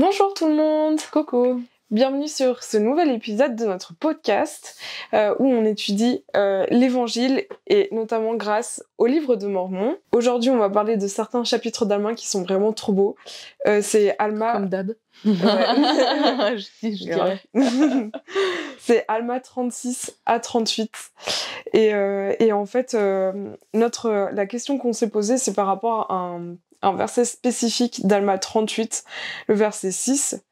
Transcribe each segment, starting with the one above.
Bonjour tout le monde, Coco. bienvenue sur ce nouvel épisode de notre podcast où on étudie l'évangile et notamment grâce au livre de Mormon. Aujourd'hui on va parler de certains chapitres d'Alma qui sont vraiment trop beaux. C'est Alma... Comme d'hab. Ouais. je dirais. C'est Alma 36 à 38. Et en fait, la question qu'on s'est posée, c'est par rapport à un verset spécifique d'Alma 38, le verset 6.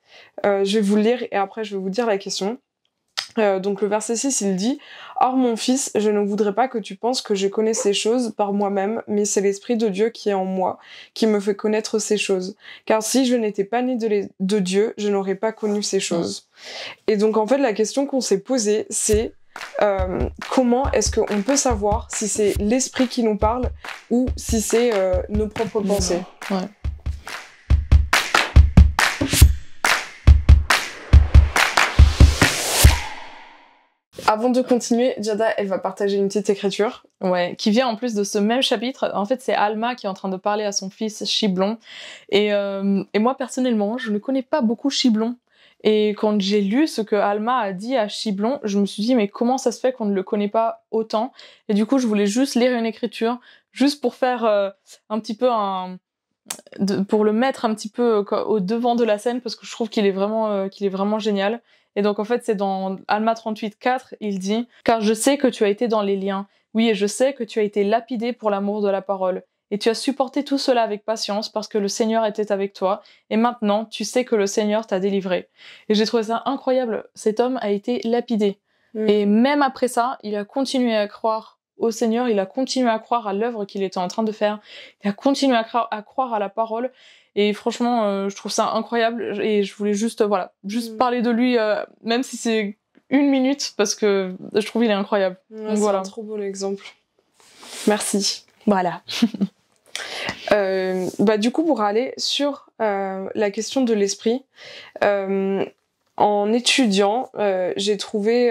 Je vais vous le lire et après je vais vous dire la question. Donc le verset 6, il dit « Or mon fils, je ne voudrais pas que tu penses que je connais ces choses par moi-même, mais c'est l'Esprit de Dieu qui est en moi, qui me fait connaître ces choses. Car si je n'étais pas né de Dieu, je n'aurais pas connu ces choses. » Et donc en fait, la question qu'on s'est posée, c'est comment est-ce qu'on peut savoir si c'est l'Esprit qui nous parle ou si c'est nos propres pensées. Ouais. Avant de continuer, Jada, elle va partager une petite écriture. Ouais, qui vient en plus de ce même chapitre. En fait, c'est Alma qui est en train de parler à son fils Chiblon. Et moi, personnellement, je ne connais pas beaucoup Chiblon. Et quand j'ai lu ce que Alma a dit à Chiblon, je me suis dit, mais comment ça se fait qu'on ne le connaît pas autant? Et du coup, je voulais juste lire une écriture, juste pour faire un petit peu pour le mettre un petit peu au devant de la scène, parce que je trouve qu'il est vraiment génial. Et donc en fait c'est dans Alma 38:4, il dit « Car je sais que tu as été dans les liens, oui, et je sais que tu as été lapidé pour l'amour de la parole. Et tu as supporté tout cela avec patience parce que le Seigneur était avec toi, et maintenant tu sais que le Seigneur t'a délivré. » Et j'ai trouvé ça incroyable, cet homme a été lapidé. Et même après ça, il a continué à croire au Seigneur, il a continué à croire à l'œuvre qu'il était en train de faire, il a continué à croire à la parole. Et franchement, je trouve ça incroyable et je voulais juste parler de lui, même si c'est 1 minute, parce que je trouve qu'il est incroyable. Ouais, donc c'est voilà. un trop beau exemple. Merci. Voilà. Du coup, pour aller sur la question de l'esprit, en étudiant, j'ai trouvé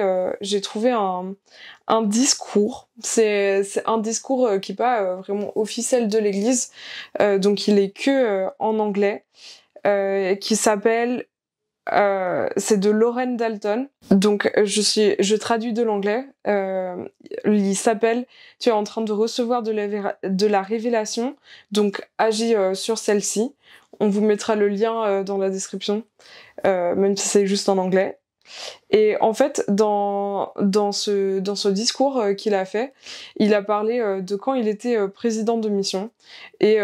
un discours. C'est un discours qui n'est pas vraiment officiel de l'Église, donc il est que en anglais, qui s'appelle c'est de Lauren Dalton. Donc je traduis de l'anglais. Il s'appelle « Tu es en train de recevoir de la révélation, donc agis sur celle-ci ». On vous mettra le lien dans la description, même si c'est juste en anglais. Et en fait, dans ce discours qu'il a fait, il a parlé de quand il était président de mission et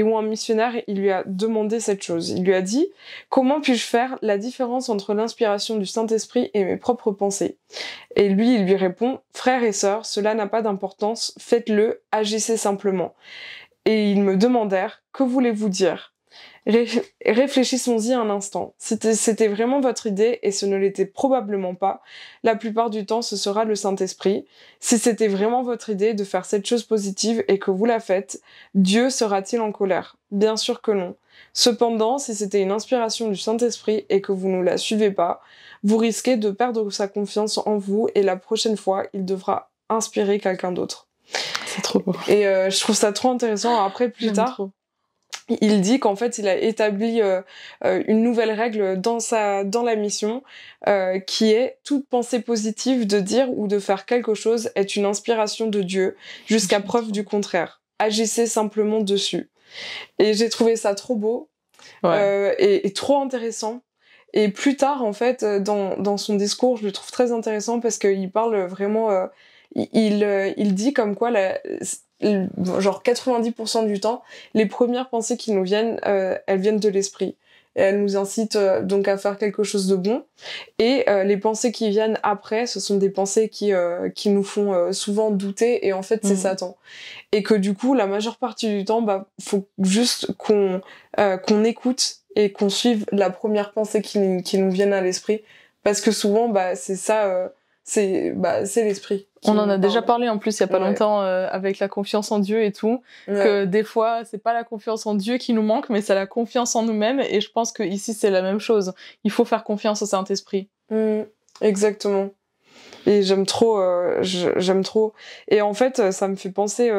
où un missionnaire, il lui a demandé cette chose. Il lui a dit « Comment puis-je faire la différence entre l'inspiration du Saint-Esprit et mes propres pensées ?» Et lui, il lui répond « Frères et sœurs, cela n'a pas d'importance, faites-le, agissez simplement. » Et ils me demandèrent « Que voulez-vous dire ?» Réfléchissons-y un instant. C'était vraiment votre idée et ce ne l'était probablement pas. La plupart du temps, ce sera le Saint-Esprit. Si c'était vraiment votre idée de faire cette chose positive et que vous la faites, Dieu sera-t-il en colère? Bien sûr que non. Cependant, si c'était une inspiration du Saint-Esprit et que vous ne la suivez pas, vous risquez de perdre sa confiance en vous et la prochaine fois, il devra inspirer quelqu'un d'autre. C'est trop beau. Et je trouve ça trop intéressant. Après, plus tard, trop. Il dit qu'en fait, il a établi une nouvelle règle dans la mission, qui est toute pensée positive de dire ou de faire quelque chose est une inspiration de Dieu, jusqu'à preuve du contraire. Agissez simplement dessus. Et j'ai trouvé ça trop beau, et trop intéressant. Et plus tard, en fait, dans son discours, je le trouve très intéressant parce qu'il parle vraiment... il dit comme quoi... genre 90% du temps, les premières pensées qui nous viennent, elles viennent de l'esprit. Et elles nous incitent donc à faire quelque chose de bon. Et les pensées qui viennent après, ce sont des pensées qui nous font souvent douter. Et en fait, c'est Satan. Et que du coup, la majeure partie du temps, faut juste qu'on écoute et qu'on suive la première pensée qui nous vienne à l'esprit. Parce que souvent, c'est ça... c'est l'esprit. On en a déjà parlé en plus il y a pas longtemps avec la confiance en Dieu et tout, que des fois c'est pas la confiance en Dieu qui nous manque, mais c'est la confiance en nous-mêmes, et je pense que ici c'est la même chose. Il faut faire confiance au Saint-Esprit. Exactement. Et j'aime trop. Et en fait, ça me fait penser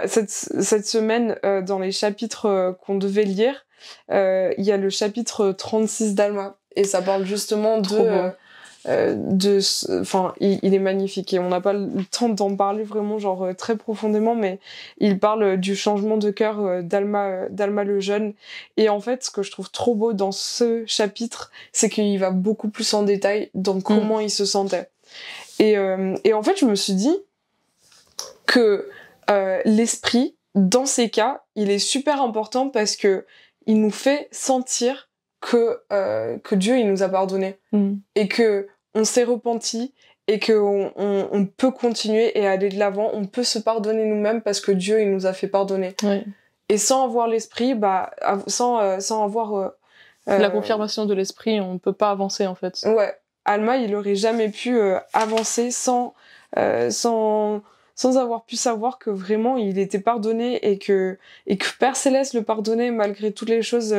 cette semaine dans les chapitres qu'on devait lire. il y a le chapitre 36 d'Alma, et ça parle justement il est magnifique, et on n'a pas le temps d'en parler vraiment genre très profondément, mais il parle du changement de cœur d'Alma le jeune. Et en fait, ce que je trouve trop beau dans ce chapitre, c'est qu'il va beaucoup plus en détail dans comment il se sentait. Et en fait, je me suis dit que l'esprit, dans ces cas, il est super important, parce que il nous fait sentir que Dieu, il nous a pardonné, et que on s'est repenti, et que on peut continuer et aller de l'avant. On peut se pardonner nous-mêmes, parce que Dieu, il nous a fait pardonner. Ouais. Et sans avoir l'esprit, sans avoir la confirmation de l'esprit, on peut pas avancer, en fait. Ouais, Alma, il aurait jamais pu avancer sans avoir pu savoir que vraiment il était pardonné, et que Père Céleste le pardonnait malgré toutes les choses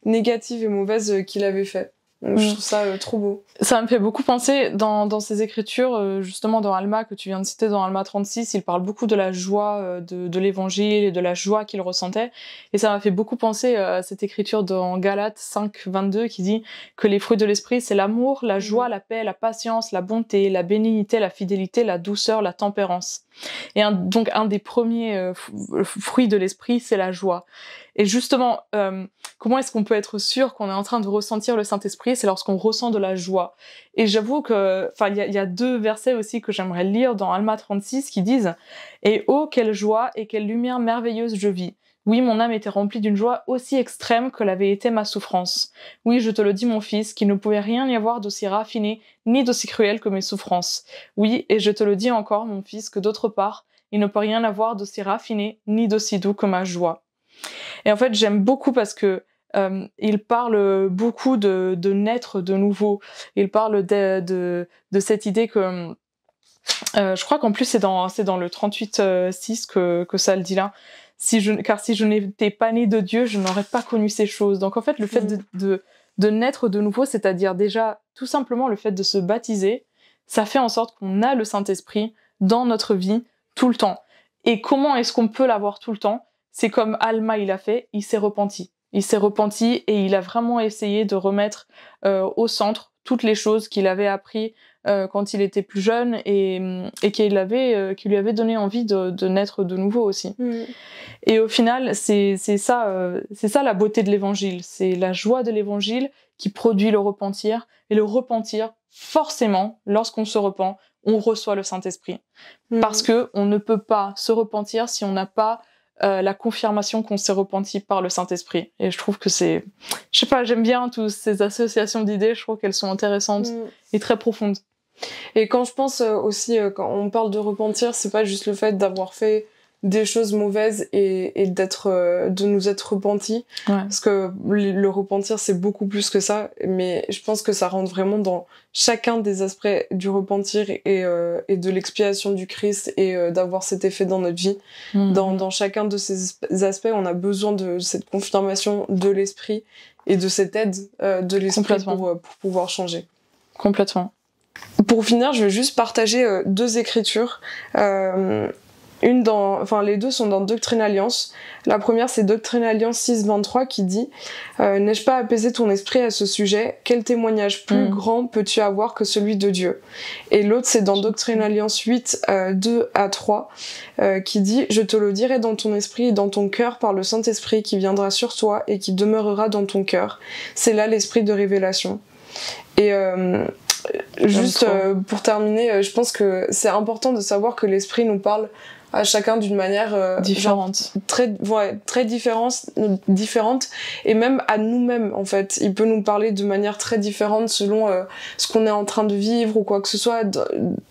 négatives et mauvaises qu'il avait fait. Donc, je trouve ça trop beau. Ça me fait beaucoup penser dans ces écritures, justement dans Alma, que tu viens de citer, dans Alma 36, il parle beaucoup de la joie de l'évangile et de la joie qu'il ressentait. Et ça m'a fait beaucoup penser à cette écriture dans Galates 5, 22 qui dit que les fruits de l'esprit, c'est l'amour, la joie, la paix, la patience, la bonté, la bénignité, la fidélité, la douceur, la tempérance. Et donc un des premiers fruits de l'esprit, c'est la joie. Et justement, comment est-ce qu'on peut être sûr qu'on est en train de ressentir le Saint-Esprit? C'est lorsqu'on ressent de la joie. Et j'avoue que, il y a 2 versets aussi que j'aimerais lire dans Alma 36 qui disent « Et oh, quelle joie et quelle lumière merveilleuse je vis! Oui, mon âme était remplie d'une joie aussi extrême que l'avait été ma souffrance. Oui, je te le dis, mon fils, qu'il ne pouvait rien y avoir d'aussi raffiné ni d'aussi cruel que mes souffrances. Oui, et je te le dis encore, mon fils, que d'autre part, il ne peut rien avoir d'aussi raffiné ni d'aussi doux que ma joie. » Et en fait, j'aime beaucoup parce que il parle beaucoup de naître de nouveau. Il parle de cette idée que je crois qu'en plus c'est dans le 38:6 que ça le dit là. Car si je n'étais pas née de Dieu, je n'aurais pas connu ces choses. Donc en fait, le fait de naître de nouveau, c'est-à-dire déjà tout simplement le fait de se baptiser, ça fait en sorte qu'on a le Saint-Esprit dans notre vie tout le temps. Et comment est-ce qu'on peut l'avoir tout le temps? C'est comme Alma il a fait, il s'est repenti. Il s'est repenti et il a vraiment essayé de remettre au centre toutes les choses qu'il avait appris quand il était plus jeune et qui lui avait donné envie de naître de nouveau aussi. Et au final, c'est ça la beauté de l'évangile. C'est la joie de l'évangile qui produit le repentir. Et le repentir, forcément, lorsqu'on se repent, on reçoit le Saint-Esprit. Parce que on ne peut pas se repentir si on n'a pas la confirmation qu'on s'est repenti par le Saint-Esprit. Et je trouve que c'est... Je sais pas, j'aime bien toutes ces associations d'idées, je trouve qu'elles sont intéressantes et très profondes. Et quand je pense aussi, quand on parle de repentir, c'est pas juste le fait d'avoir fait des choses mauvaises et de nous être repentis. Ouais. Parce que le repentir, c'est beaucoup plus que ça. Mais je pense que ça rentre vraiment dans chacun des aspects du repentir et de l'expiation du Christ et d'avoir cet effet dans notre vie. Dans chacun de ces aspects, on a besoin de cette confirmation de l'esprit et de cette aide de l'esprit pour pouvoir changer. Complètement. Pour finir, je vais juste partager 2 écritures. Les 2 sont dans Doctrine Alliance. La première, c'est Doctrine Alliance 6.23 qui dit n'ai-je pas apaisé ton esprit à ce sujet? Quel témoignage plus grand peux-tu avoir que celui de Dieu? Et l'autre, c'est dans Doctrine Alliance 8, 2-3 qui dit je te le dirai dans ton esprit et dans ton cœur par le Saint-Esprit qui viendra sur toi et qui demeurera dans ton cœur. C'est là l'esprit de révélation. Et juste pour terminer, je pense que c'est important de savoir que l'esprit nous parle à chacun d'une manière différente, très différente, et même à nous-mêmes en fait. Il peut nous parler de manière très différente selon ce qu'on est en train de vivre ou quoi que ce soit,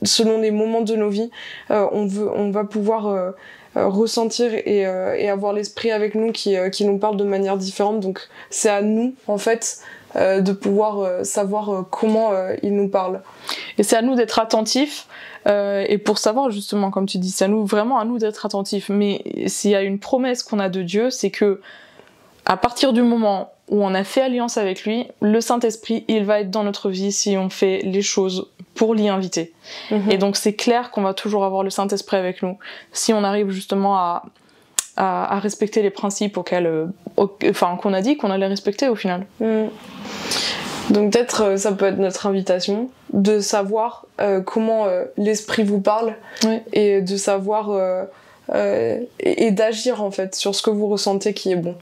selon les moments de nos vies. On va pouvoir ressentir et avoir l'esprit avec nous qui nous parle de manière différente. Donc c'est à nous en fait de pouvoir savoir comment il nous parle. Et c'est à nous d'être attentifs. Et pour savoir justement, comme tu dis, c'est vraiment à nous d'être attentifs. Mais s'il y a une promesse qu'on a de Dieu, c'est que à partir du moment où on a fait alliance avec lui, le Saint-Esprit, il va être dans notre vie si on fait les choses pour l'y inviter. Et donc c'est clair qu'on va toujours avoir le Saint-Esprit avec nous. Si on arrive justement à à respecter les principes qu'on a dit qu'on allait respecter au final. Donc peut-être ça peut être notre invitation de savoir comment l'esprit vous parle, et de savoir et d'agir en fait sur ce que vous ressentez qui est bon.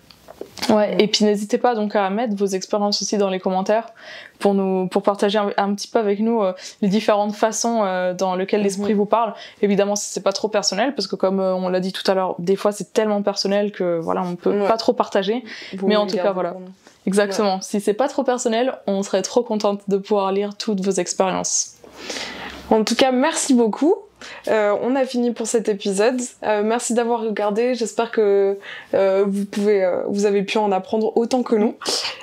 Ouais, et puis n'hésitez pas donc à mettre vos expériences aussi dans les commentaires pour partager un petit peu avec nous les différentes façons dans lesquelles l'esprit vous parle. Évidemment, si c'est pas trop personnel, parce que comme on l'a dit tout à l'heure, des fois c'est tellement personnel que voilà, on peut pas trop partager. Mais en tout cas, voilà. Exactement. Ouais. Si c'est pas trop personnel, on serait trop contente de pouvoir lire toutes vos expériences. En tout cas, merci beaucoup. On a fini pour cet épisode. Merci d'avoir regardé. J'espère que vous avez pu en apprendre autant que nous.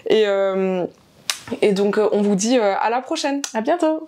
Et donc, on vous dit à la prochaine. À bientôt.